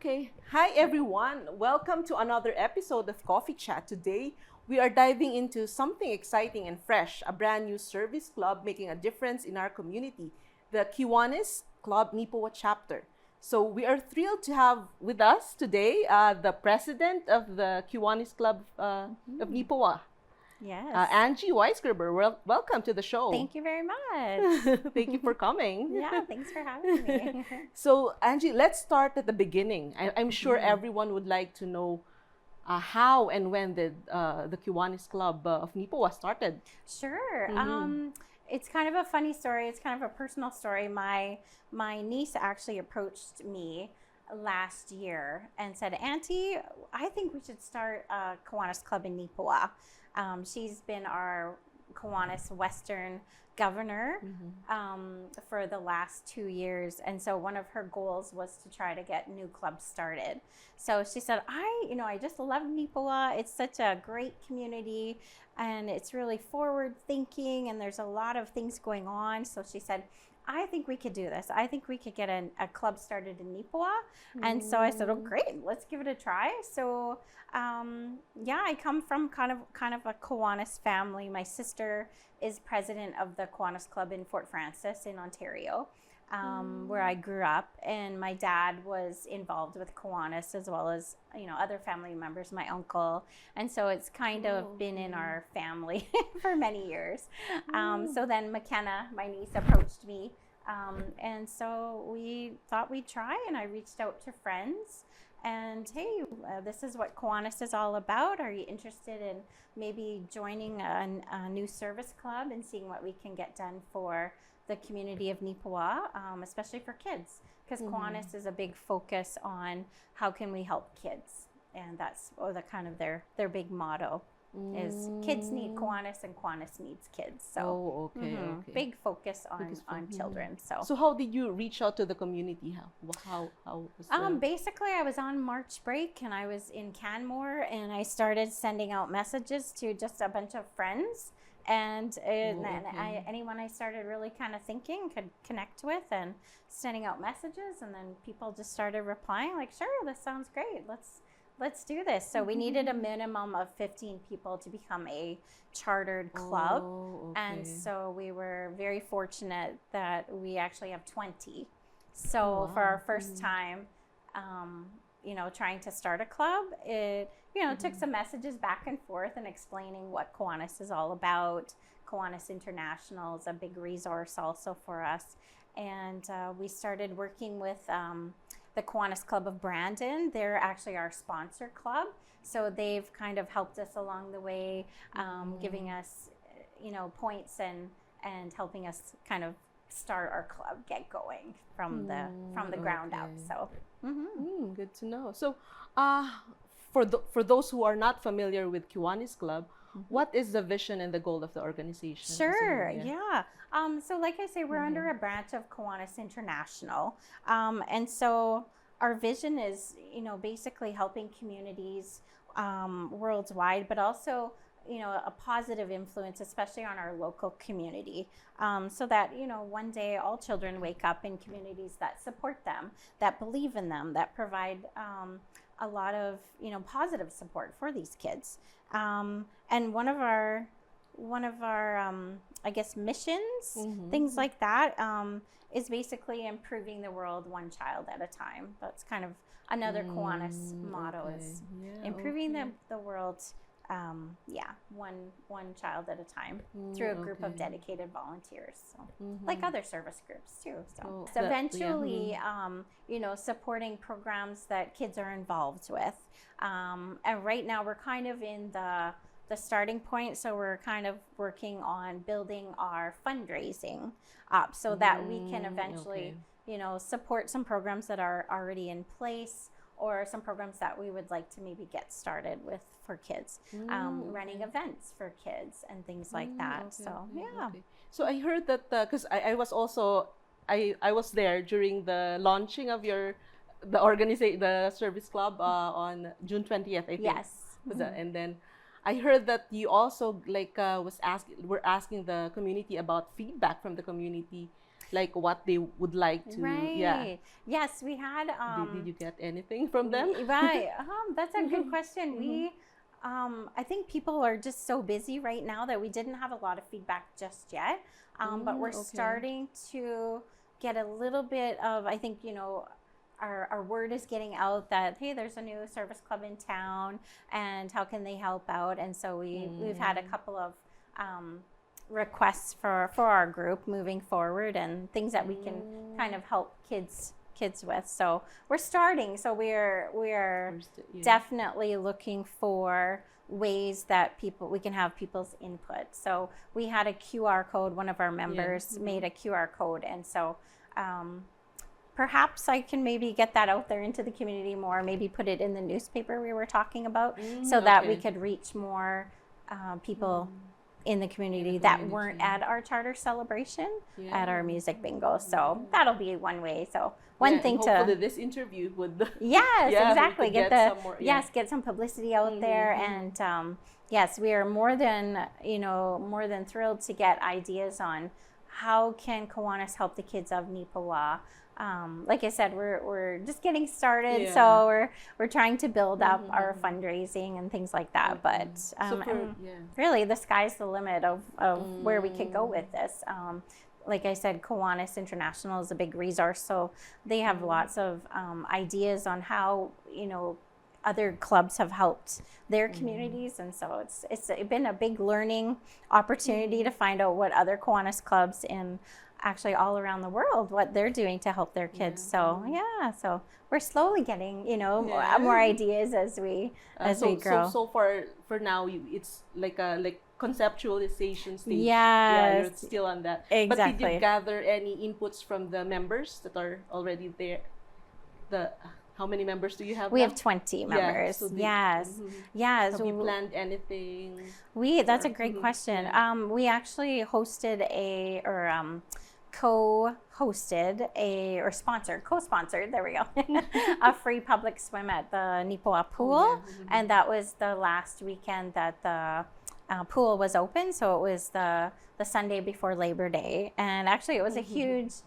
Okay. Hi, everyone. Welcome to another episode of Coffee Chat. Today, we are diving into something exciting and fresh, a brand new service club making a difference in our community, the Kiwanis Club Neepawa chapter. So, we are thrilled to have with us today the president of the Kiwanis Club of Neepawa, Yes. Angie Weisgerber. Welcome to the show. Thank you very much. Thank you for coming. Yeah, thanks for having me. So, Angie, let's start at the beginning. I'm sure everyone would like to know how and when did the Kiwanis Club of Neepawa started? Sure. It's kind of a funny story. It's kind of a personal story. My niece actually approached me last year and said, "Auntie, I think we should start a Kiwanis Club in Neepawa." She's been our Kiwanis Western governor for the last 2 years, and so one of her goals was to try to get new clubs started. So she said, I just love Neepawa. It's such a great community, and it's really forward thinking, and there's a lot of things going on. So she said, I think we could do this. I think we could get a club started in Neepawa. And so I said, oh, great, let's give it a try. So I come from kind of a Kiwanis family. My sister is president of the Kiwanis Club in Fort Frances in Ontario, where I grew up. And my dad was involved with Kiwanis as well as, other family members, my uncle. And so it's kind of been in our family for many years. So then McKenna, my niece, approached me. And so we thought we'd try, and I reached out to friends and, hey, this is what Kiwanis is all about. Are you interested in maybe joining a new service club and seeing what we can get done for the community of Neepawa, especially for kids? Because Kiwanis is a big focus on how can we help kids, and that's the kind of their big motto is kids need Kiwanis and Kiwanis needs kids. So okay. big focus on children. So how did you reach out to the community? How was the... Basically, I was on March break and I was in Canmore, and I started sending out messages to just a bunch of friends. And anyone I started really kind of thinking could connect with, and sending out messages, and then people just started replying like, sure, this sounds great. Let's do this. So we needed a minimum of 15 people to become a chartered club. And so we were very fortunate that we actually have 20. So for our first time, trying to start a club, it took some messages back and forth and explaining what Kiwanis is all about. Kiwanis International is a big resource also for us. And we started working with the Kiwanis Club of Brandon. They're actually our sponsor club. So they've kind of helped us along the way, giving us, points and helping us kind of start our club, get going from the ground up. So good to know. So for those who are not familiar with Kiwanis Club, what is the vision and the goal of the organization? Sure, yeah. So like I say, we're under a branch of Kiwanis International. And so our vision is, basically helping communities worldwide, but also, a positive influence, especially on our local community, so that, one day all children wake up in communities that support them, that believe in them, that provide a lot of, positive support for these kids. And one of our I guess missions, things like that, is basically improving the world one child at a time. That's kind of another Kiwanis motto, is improving the world, one child at a time through a group of dedicated volunteers. So like other service groups too. So eventually, supporting programs that kids are involved with. And right now we're kind of in the starting point. So we're kind of working on building our fundraising up so that we can eventually, support some programs that are already in place, or some programs that we would like to maybe get started with for kids, running events for kids and things like that. So I heard that, because I was also, I was there during the launching of the service club on June 20th, I think. Yes. And then I heard that you also were asking the community about feedback from the community like what they would like to. Right. Yeah. Yes, we had. Did you get anything from them? Right. That's a good question. We, I think people are just so busy right now that we didn't have a lot of feedback just yet. But we're starting to get a little bit of, I think, our word is getting out that, hey, there's a new service club in town and how can they help out? And so we've had a couple of requests for our group moving forward and things that we can kind of help kids with. So we're starting. So we're definitely looking for ways that we can have people's input. So we had a QR code. One of our members made a QR code, and so perhaps I can maybe get that out there into the community more. Maybe put it in the newspaper we were talking about, so that we could reach more people in the community that weren't at our charter celebration, at our music bingo. So that'll be one way. So one thing to hopefully this interview would exactly get some more, get some publicity out there. And yes, we are more than thrilled to get ideas on how can Kiwanis help the kids of Neepawa. Like I said, we're just getting started, so we're trying to build up our fundraising and things like that. But really, the sky's the limit of where we could go with this. Like I said, Kiwanis International is a big resource, so they have lots of ideas on how other clubs have helped their communities, and so it's been a big learning opportunity to find out what other Kiwanis clubs in actually all around the world, what they're doing to help their kids. So so we're slowly getting more ideas as we grow. So far, for now, it's like a conceptualization stage. Yes. You're still on that. Exactly. But did you gather any inputs from the members that are already there? How many members do you have? We now? have 20 members. So Yes. Have you planned anything? That's a great question. We actually hosted co-sponsored, there we go, a free public swim at the Neepawa pool. And that was the last weekend that the pool was open. So it was the Sunday before Labor Day. And actually it was a huge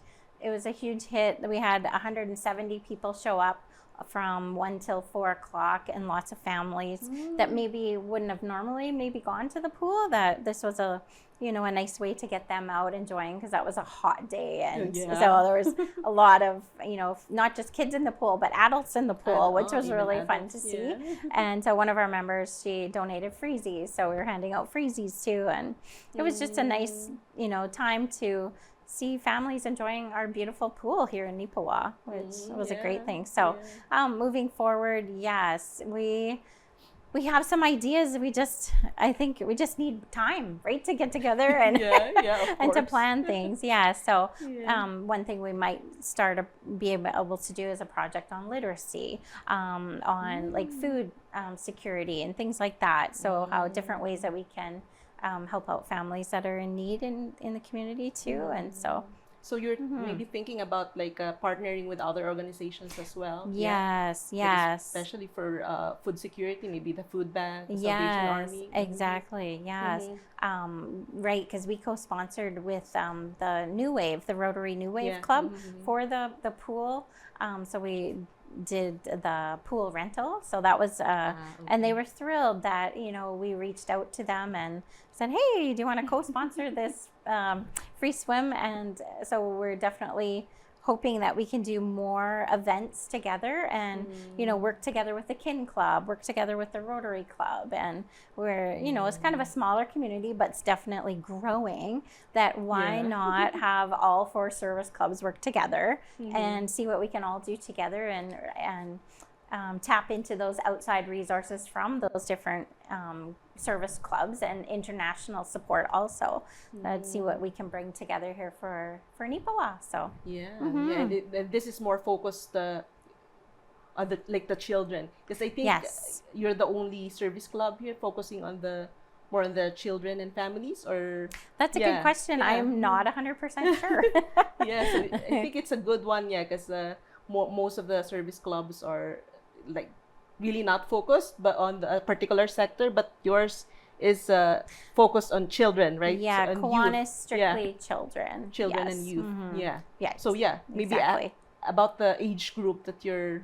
hit. We had 170 people show up from 1 till 4 o'clock, and lots of families that maybe wouldn't have normally maybe gone to the pool, that this was a nice way to get them out enjoying, because that was a hot day. And so there was a lot of, not just kids in the pool, but adults in the pool, which was really fun to see. And so one of our members, she donated freezies. So we were handing out freezies too. And it was just a nice, time to see families enjoying our beautiful pool here in Neepawa, which was a great thing. So moving forward, yes, we have some ideas. I think we just need time, right, to get together and and to plan things. So one thing we might be able to do is a project on literacy, on like food security and things like that. So how different ways that we can help out families that are in need in the community too. And so you're maybe thinking about partnering with other organizations as well. Yes. Especially for food security, maybe the food bank, the Salvation Army. Exactly. Yes. Right, because we co-sponsored with the New Wave, the Rotary New Wave Club for the pool. So we did the pool rental. So that was and they were thrilled that we reached out to them and said, hey, do you want to co-sponsor this free swim? And so we're definitely hoping that we can do more events together and work together with the Kin Club, work together with the Rotary Club. And we're it's kind of a smaller community, but it's definitely growing. That why not have all 4 service clubs work together and see what we can all do together and tap into those outside resources from those different service clubs and international support also. See what we can bring together here for Neepawa. So and this is more focused on the children, because I think you're the only service club here focusing on more on the children and families. Or that's a good question. I'm not 100% sure. So I think it's a good one, because most of the service clubs are really not focused but on the particular sector, but yours is focused on children, right? Yeah, So, and Kiwanis youth. strictly children. Children Yes. and youth. Yeah. Yeah. So maybe exactly. about the age group that you're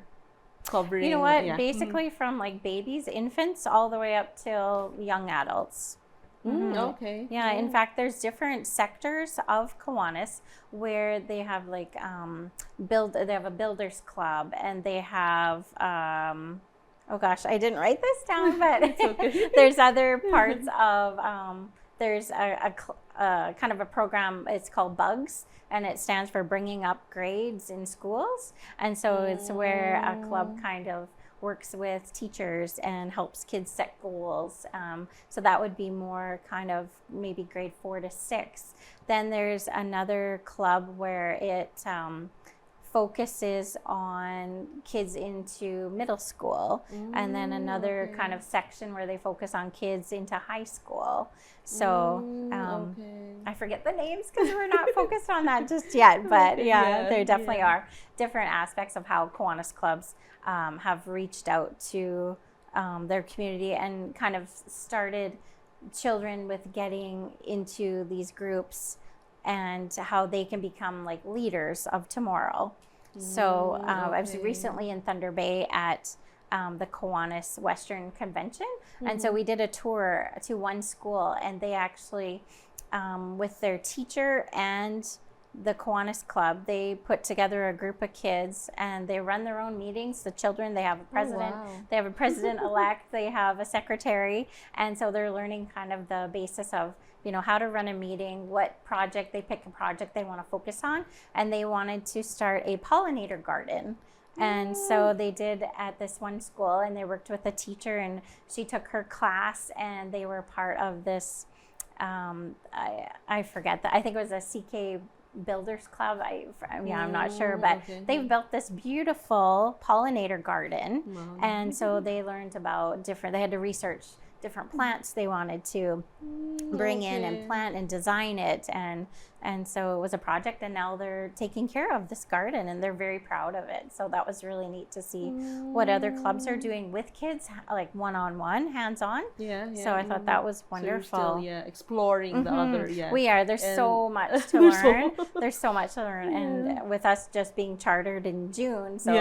covering. You know what? Yeah. Basically, from like babies, infants, all the way up till young adults. Okay. Yeah, in fact, there's different sectors of Kiwanis where they have like they have a builders club, and they have oh gosh, I didn't write this down, but okay. there's other parts of there's a kind of a program. It's called Bugs, and it stands for Bringing Up Grades in Schools, and so it's where a club kind of works with teachers and helps kids set goals. So that would be more kind of maybe grade 4 to 6. Then there's another club where it focuses on kids into middle school, and then another kind of section where they focus on kids into high school. So I forget the names because we're not focused on that just yet, but there definitely are different aspects of how Kiwanis clubs have reached out to their community and kind of started children with getting into these groups and how they can become like leaders of tomorrow. So I was recently in Thunder Bay at the Kiwanis Western Convention, and so we did a tour to one school, and they actually with their teacher and the Kiwanis Club, they put together a group of kids, and they run their own meetings. The children, they have a president, they have a president-elect, they have a secretary, and so they're learning kind of the basis of, you know, how to run a meeting, what project, they pick a project they want to focus on, and they wanted to start a pollinator garden. And so they did at this one school, and they worked with a teacher, and she took her class, and they were part of this, I forget that, I think it was a CK Builders Club. I'm not sure, but they've built this beautiful pollinator garden, and so they learned about they had to research different plants they wanted to bring in and plant and design it, and so it was a project, and now they're taking care of this garden, and they're very proud of it. So that was really neat to see what other clubs are doing with kids, like one-on-one, hands-on. So I thought that was wonderful. So you're still, exploring the other. We are. There's so much to learn. There's so much to learn, and with us just being chartered in June, so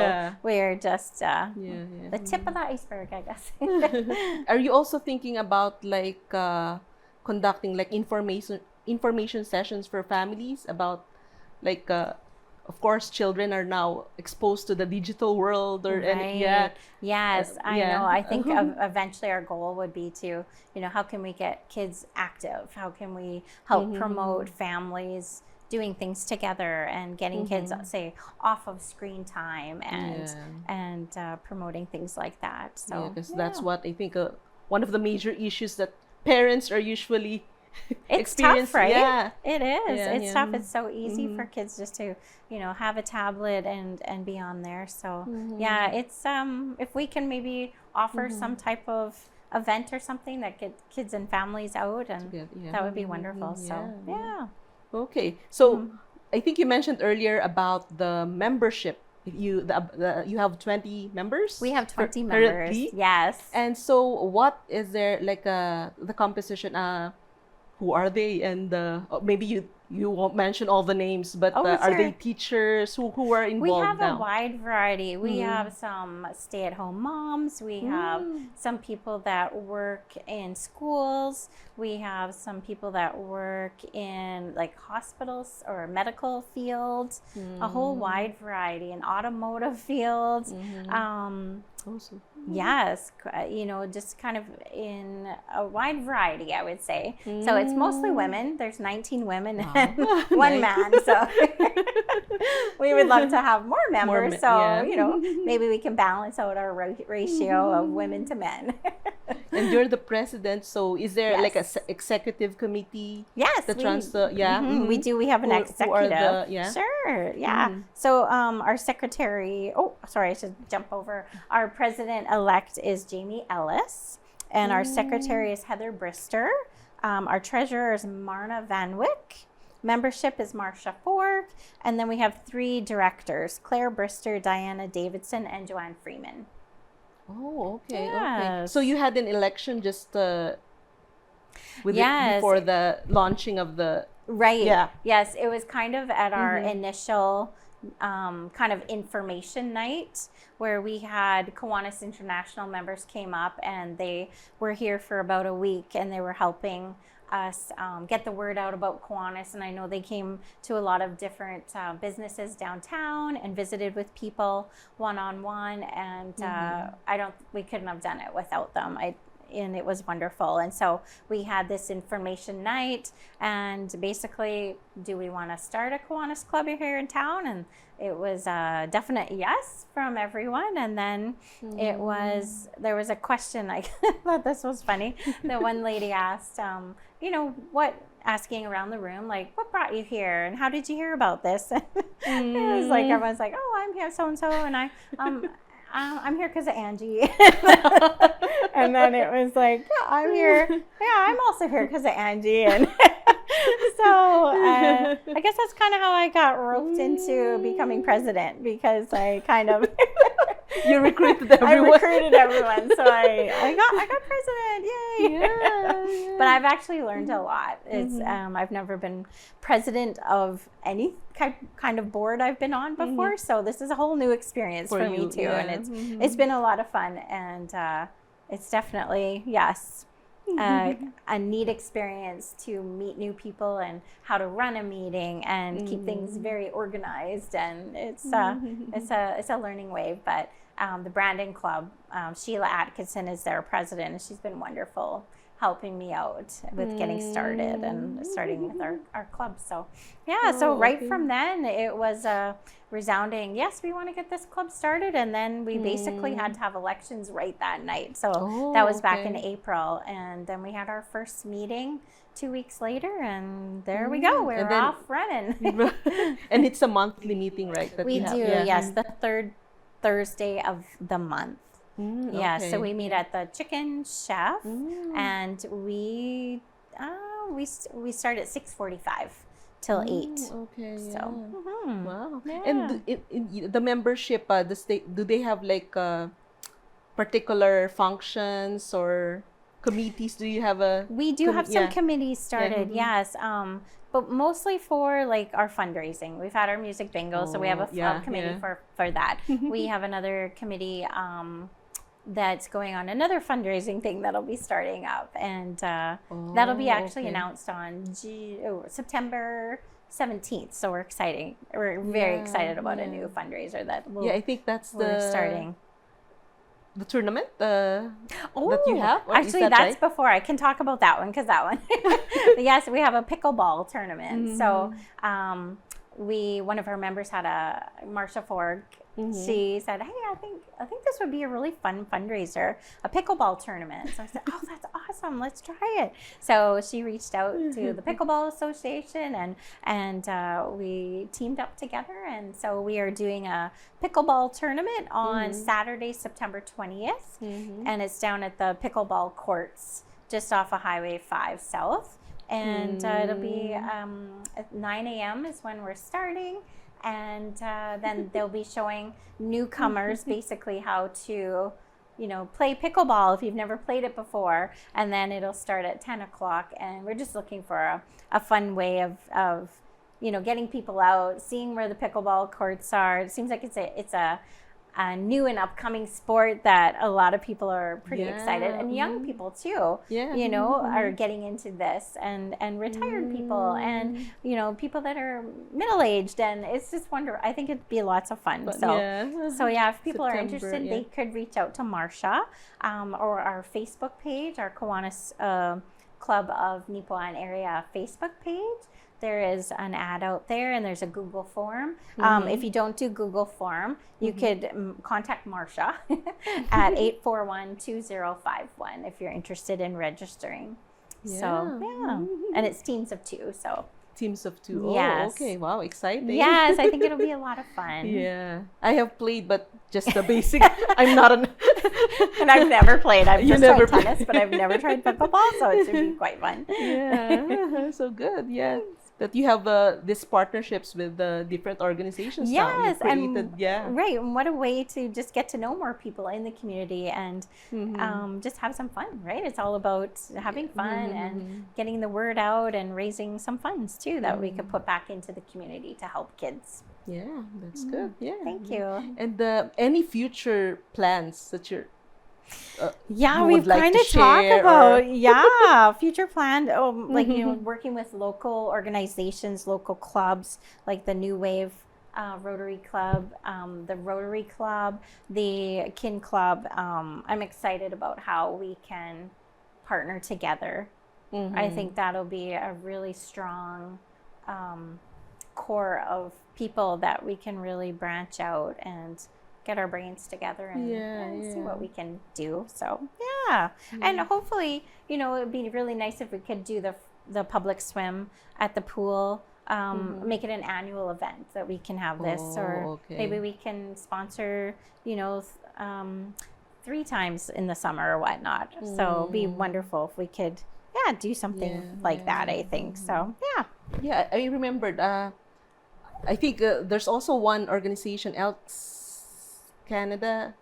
we're just the tip of the iceberg, I guess. Are you also thinking about like conducting like information sessions for families about like of course children are now exposed to the digital world or yes, I know. I think eventually our goal would be to, you know, how can we get kids active, how can we help promote families doing things together and getting kids, say, off of screen time and promoting things like that. So because that's what I think one of the major issues that parents are usually it's tough, right? Yeah, it is. It's tough. It's so easy for kids just to, you know, have a tablet and be on there. So it's if we can maybe offer some type of event or something that get kids and families out, and that would be wonderful. So okay. So I think you mentioned earlier about the membership. You have 20 members? We have 20 members. Currently? Yes. And so what is there like the composition? Who are they? And maybe you won't mention all the names, but are they teachers? Who are involved? We have now? A wide variety. We have some stay-at-home moms. We have some people that work in schools. We have some people that work in like hospitals or medical fields. A whole wide variety, in automotive fields. Awesome. Yes, you know, just kind of in a wide variety, I would say. So it's mostly women. There's 19 women and one man. So we would love to have more members. You know, maybe we can balance out our ratio of women to men. And you're the president, so is there like a executive committee? Yes, we do. We have an executive. Sure, So our secretary. Oh, sorry, I should jump over. Our president-elect is Jamie Ellis, and our secretary is Heather Brister. Our treasurer is Marna Van Wyck. Membership is Marcia Fork, and then we have 3 directors: Claire Brister, Diana Davidson, and Joanne Freeman. Oh, okay. Okay. So you had an election just with Yes. before the launching of the Right. Yeah. Yes, it was kind of at our initial kind of information night where we had Kiwanis International members came up, and they were here for about a week, and they were helping us get the word out about Kiwanis. And I know they came to a lot of different businesses downtown and visited with people one-on-one, and we couldn't have done it without them. And it was wonderful. And so we had this information night, and basically, do we want to start a Kiwanis club here in town? And it was a definite yes from everyone. And then there was a question, I thought this was funny. The one lady asked, asking around the room, like, what brought you here? And how did you hear about this? It was like, everyone's like, oh, I'm here so-and-so. And I'm here because of Angie. And then it was like, yeah, I'm here. Yeah, I'm also here because of Angie. And so I guess that's kind of how I got roped into becoming president, because I kind of you recruited everyone. I recruited everyone, so I got president. Yay! Yeah. But I've actually learned a lot. It's I've never been president of any kind of board I've been on before, so this is a whole new experience for me too, and it's been a lot of fun, and it's definitely a neat experience to meet new people and how to run a meeting and keep things very organized, and it's a learning wave. But the Brandon Club, Sheila Atkinson is their president, and she's been wonderful helping me out with getting started and starting with our club. So from then it was a resounding yes, we want to get this club started, and then we basically had to have elections right that night. So that was back in April, and then we had our first meeting 2 weeks later, and there we go, we're off running. And it's a monthly meeting, right? That we you have? do, yes, the third Thursday of the month. So we meet at the Chicken Chef, and we start at 6:45 till 8. Okay. So Wow. Yeah. And the membership, do they have like particular functions or committees? Do you have a? We do have some committees started, yes. But mostly for like our fundraising. We've had our music bingo, so we have a committee for that. We have another committee that's going on another fundraising thing that'll be starting up, and that'll be actually announced on September 17th. So we're very excited about a new fundraiser that I think that's we're starting. The tournament that you have? Or Actually, that's right? Before. I can talk about that one, because that one. Yes, we have a pickleball tournament. So one of our members had Marsha Ford. She said, hey, I think this would be a really fun fundraiser, a pickleball tournament. So I said, oh, that's awesome. Let's try it. So she reached out to the Pickleball Association, and we teamed up together. And so we are doing a pickleball tournament on Saturday, September 20th. And it's down at the pickleball courts just off of Highway 5 South. And it'll be at 9 a.m. is when we're starting. And then they'll be showing newcomers basically how to, play pickleball if you've never played it before. And then it'll start at 10 o'clock. And we're just looking for a fun way of getting people out, seeing where the pickleball courts are. It seems like it's a new and upcoming sport that a lot of people are pretty excited, and young people too, are getting into this, and retired people, and people that are middle-aged, and it's just I think it'd be lots of fun. So if people are interested, they could reach out to Marsha or our Facebook page, our Kiwanis Club of Neepawa and Area Facebook page. There is an ad out there, and there's a Google form. If you don't do Google form, you could contact Marsha at 841-2051 if you're interested in registering. So, and it's teams of 2, so. Teams of 2. Yes. Oh, okay. Wow, exciting. Yes, I think it'll be a lot of fun. Yeah. I have played, but just the basic. I'm not an... And I've never played. I've just tried tennis, but I've never tried pickleball, so it should be quite fun. Yeah. So good. Yeah. that you have these partnerships with different organizations now. You Yes, created, and right, and what a way to just get to know more people in the community and just have some fun, right? It's all about having fun and getting the word out and raising some funds too that we could put back into the community to help kids. Yeah, that's good. Yeah. Thank you. And any future plans that you're Yeah, you we've would like kind to of talked share, about future plan, like working with local organizations, local clubs, like the New Wave Rotary Club, the Rotary Club, the Kin Club. I'm excited about how we can partner together. I think that'll be a really strong core of people that we can really branch out and get our brains together and see what we can do. So and hopefully, you know, it would be really nice if we could do the public swim at the pool, make it an annual event that we can have this, or maybe we can sponsor, you know, 3 times in the summer or whatnot. So it'd be wonderful if we could do something like that, I think. So yeah, I remembered. I think there's also one organization, Elks Canada,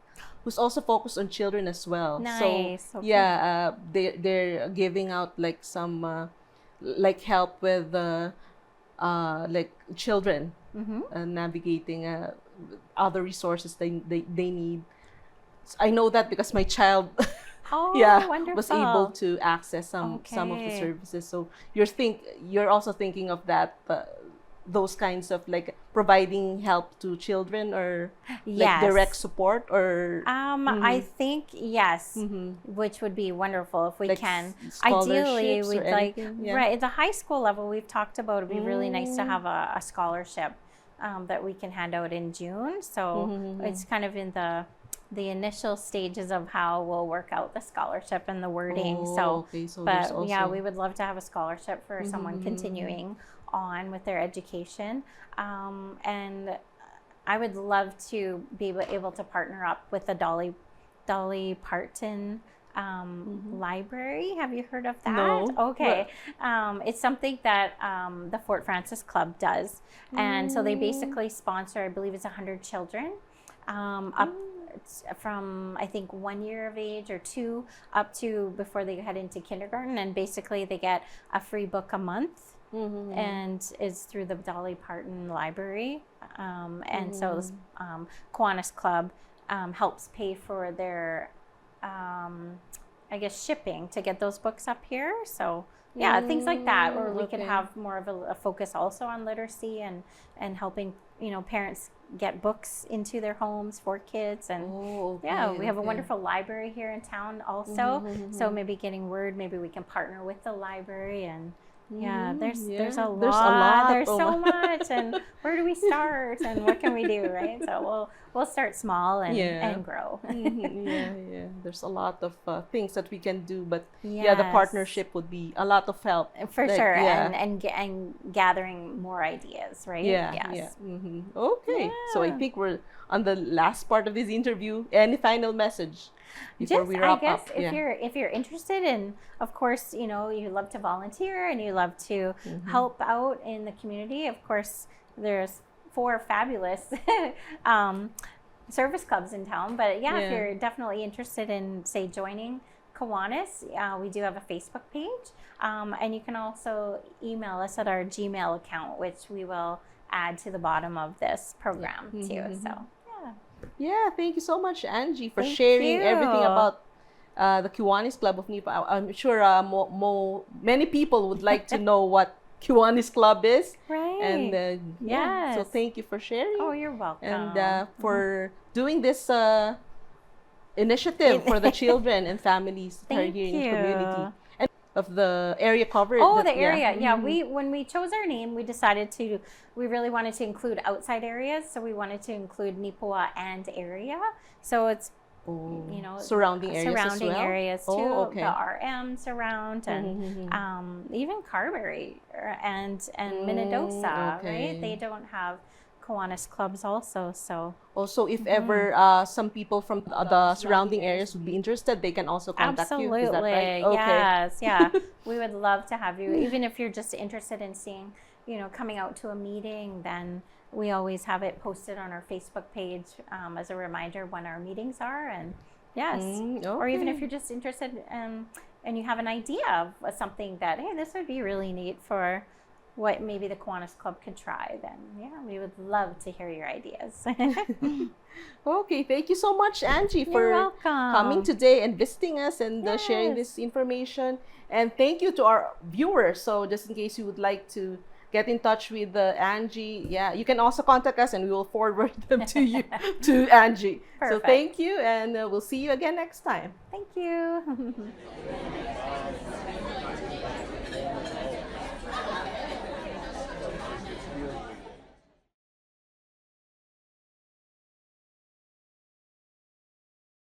who's also focused on children as well. Nice. So they're giving out like some like help with like children navigating other resources they need. So I know that because my child was able to access some of the services. So you're also thinking of that. Those kinds of like providing help to children or like direct support or I think yes, which would be wonderful if we like can. Ideally, we'd like right at the high school level we've talked about it'd be really nice to have a scholarship that we can hand out in June. So it's kind of in the initial stages of how we'll work out the scholarship and the wording. So but also we would love to have a scholarship for someone continuing on with their education, and I would love to be able to partner up with the Dolly Parton library. Have you heard of that? No. Okay. It's something that the Fort Francis Club does, and so they basically sponsor, I believe it's 100 children up from I think 1 year of age or 2 up to before they head into kindergarten, and basically they get a free book a month. And is through the Dolly Parton Library. And so this Kiwanis Club helps pay for their, I guess, shipping to get those books up here. So things like that, or we could have more of a focus also on literacy and helping, you know, parents get books into their homes for kids. And we have a wonderful library here in town also. So maybe getting word, maybe we can partner with the library and there's a lot. There's so much, and where do we start, and what can we do, right? So we'll start small and grow. There's a lot of things that we can do, but the partnership would be a lot of help for sure, and gathering more ideas, right? Okay, so I think we're on the last part of this interview. Any final message before we wrap up? If you're interested in, of course, you know, you love to volunteer and you love to help out in the community. Of course, there's 4 fabulous service clubs in town. But if you're definitely interested in, say, joining Kiwanis, we do have a Facebook page, and you can also email us at our Gmail account, which we will add to the bottom of this program too. So. Thank you so much, Angie, for sharing everything about the Kiwanis Club of Neepawa. I'm sure many people would like to know what Kiwanis Club is. Right. And so thank you for sharing. Oh, you're welcome. And for doing this initiative for the children and families that are here in the community. And of the area covered. The area. When we chose our name, we really wanted to include outside areas. So we wanted to include Neepawa and area. So it's, you know, surrounding areas too. The RM surround and even Carberry and Minnedosa, right? They don't have Kiwanis clubs also. So also, if ever some people from the surrounding areas would be interested, they can also contact you. Is that right? Yes, we would love to have you, even if you're just interested in seeing, coming out to a meeting, then we always have it posted on our Facebook page as a reminder when our meetings are. And yes, or even if you're just interested and you have an idea of something that, hey, this would be really neat for what maybe the Kiwanis Club could try, then yeah, we would love to hear your ideas. Okay, thank you so much, Angie, You're for welcome. coming today and visiting us and sharing this information. And thank you to our viewers. So just in case you would like to get in touch with Angie, yeah, you can also contact us and we will forward them to you, to Angie. Perfect. So thank you, and we'll see you again next time. Thank you.